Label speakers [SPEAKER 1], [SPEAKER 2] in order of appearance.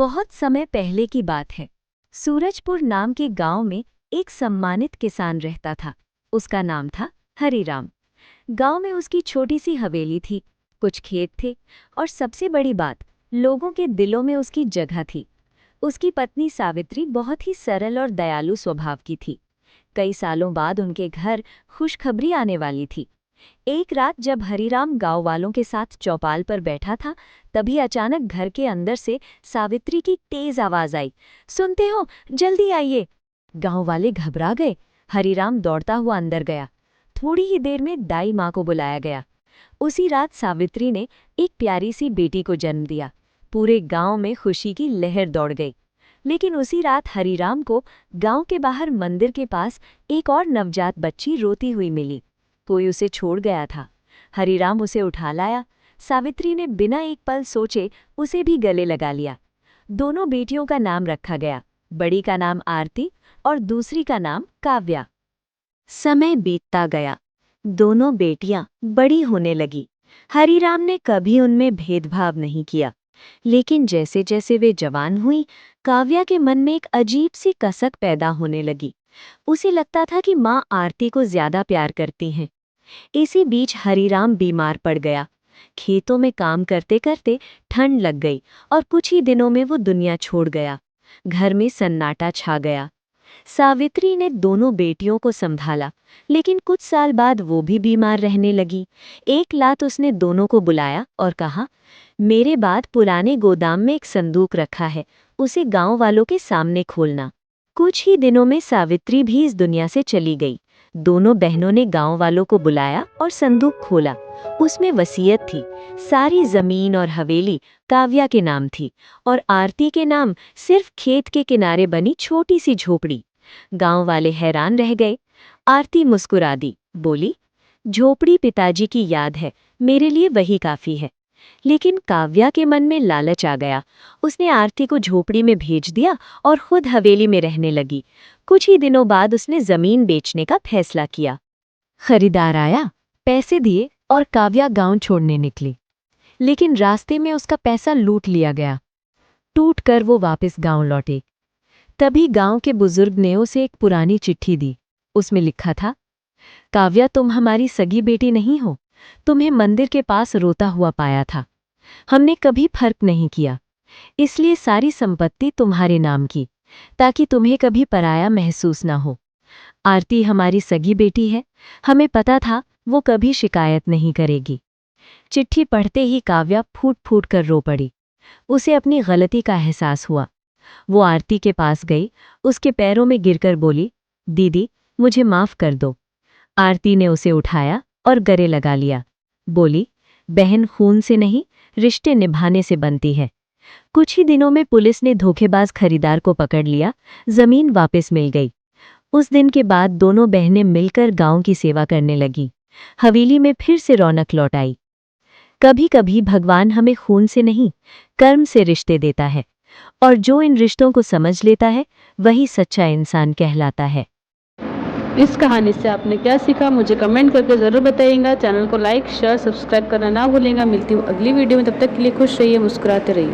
[SPEAKER 1] बहुत समय पहले की बात है। सूरजपुर नाम के गांव में एक सम्मानित किसान रहता था। उसका नाम था हरिराम। गांव में उसकी छोटी सी हवेली थी, कुछ खेत थे और सबसे बड़ी बात, लोगों के दिलों में उसकी जगह थी। उसकी पत्नी सावित्री बहुत ही सरल और दयालु स्वभाव की थी। कई सालों बाद उनके घर खुशखबरी आने वाली थी। एक रात जब हरिराम गांव वालों के साथ चौपाल पर बैठा था, तभी अचानक घर के अंदर से सावित्री की तेज आवाज आई, सुनते हो, जल्दी आइए। गांव वाले घबरा गए। हरिराम दौड़ता हुआ अंदर गया। थोड़ी ही देर में दाई माँ को बुलाया गया। उसी रात सावित्री ने एक प्यारी सी बेटी को जन्म दिया। पूरे गांव में खुशी की लहर दौड़ गई। लेकिन उसी रात हरिराम को गांव के बाहर मंदिर के पास एक और नवजात बच्ची रोती हुई मिली। कोई उसे छोड़ गया था। हरिराम उसे उठा लाया। सावित्री ने बिना एक पल सोचे उसे भी गले लगा लिया। दोनों बेटियों का नाम रखा गया। बड़ी का नाम आरती और दूसरी का नाम काव्या। समय बीतता गया। दोनों बेटियां बड़ी होने लगी। हरिराम ने कभी उनमें भेदभाव नहीं किया। लेकिन जैसे जैसे वे जवान हुई, काव्या के मन में एक अजीब सी कसक पैदा होने लगी। उसे लगता था कि माँ आरती को ज्यादा प्यार करती हैं। इसी बीच हरिराम बीमार पड़ गया। खेतों में काम करते करते ठंड लग गई और कुछ ही दिनों में वो दुनिया छोड़ गया। घर में सन्नाटा छा गया। सावित्री ने दोनों बेटियों को संभाला, लेकिन कुछ साल बाद वो भी बीमार रहने लगी। एक रात उसने दोनों को बुलाया और कहा, मेरे बाद पुराने गोदाम में एक संदूक रखा है, उसे गांव वालों के सामने खोलना। कुछ ही दिनों में सावित्री भी इस दुनिया से चली गई। दोनों बहनों ने गांव वालों को बुलाया और संदूक खोला। उसमें वसीयत थी। सारी जमीन और हवेली काव्या के नाम थी और आरती के नाम सिर्फ खेत के किनारे बनी छोटी सी झोपड़ी। गांव वाले हैरान रह गए। आरती मुस्कुरा दी, बोली, झोपड़ी पिताजी की याद है, मेरे लिए वही काफी है। लेकिन काव्या के मन में लालच आ गया। उसने आरती को झोपड़ी में भेज दिया और खुद हवेली में रहने लगी। कुछ ही दिनों बाद उसने जमीन बेचने का फैसला किया। खरीदार आया, पैसे दिए और काव्या गांव छोड़ने निकली। लेकिन रास्ते में उसका पैसा लूट लिया गया। टूटकर वो वापस गांव लौटे। तभी गांव के बुजुर्ग ने उसे एक पुरानी चिट्ठी दी। उसमें लिखा था, काव्या, तुम हमारी सगी बेटी नहीं हो। तुम्हें मंदिर के पास रोता हुआ पाया था। हमने कभी फर्क नहीं किया, इसलिए सारी संपत्ति तुम्हारे नाम की, ताकि तुम्हें कभी पराया महसूस ना हो। आरती हमारी सगी बेटी है, हमें पता था वो कभी शिकायत नहीं करेगी। चिट्ठी पढ़ते ही काव्या फूट फूट कर रो पड़ी। उसे अपनी गलती का एहसास हुआ। वो आरती के पास गई, उसके पैरों में गिरकर बोली, दीदी, मुझे माफ कर दो। आरती ने उसे उठाया और गले लगा लिया। बोली, बहन खून से नहीं, रिश्ते निभाने से बनती है। कुछ ही दिनों में पुलिस ने धोखेबाज खरीदार को पकड़ लिया। जमीन वापस मिल गई। उस दिन के बाद दोनों बहनें मिलकर गांव की सेवा करने लगी। हवेली में फिर से रौनक लौट आई। कभी कभी भगवान हमें खून से नहीं, कर्म से रिश्ते देता है, और जो इन रिश्तों को समझ लेता है वही सच्चा इंसान कहलाता है।
[SPEAKER 2] इस कहानी से आपने क्या सीखा, मुझे कमेंट करके ज़रूर बताइएगा। चैनल को लाइक, शेयर, सब्सक्राइब करना ना भूलिएगा। मिलती हूँ अगली वीडियो में, तब तक के लिए खुश रहिए, मुस्कुराते रहिए।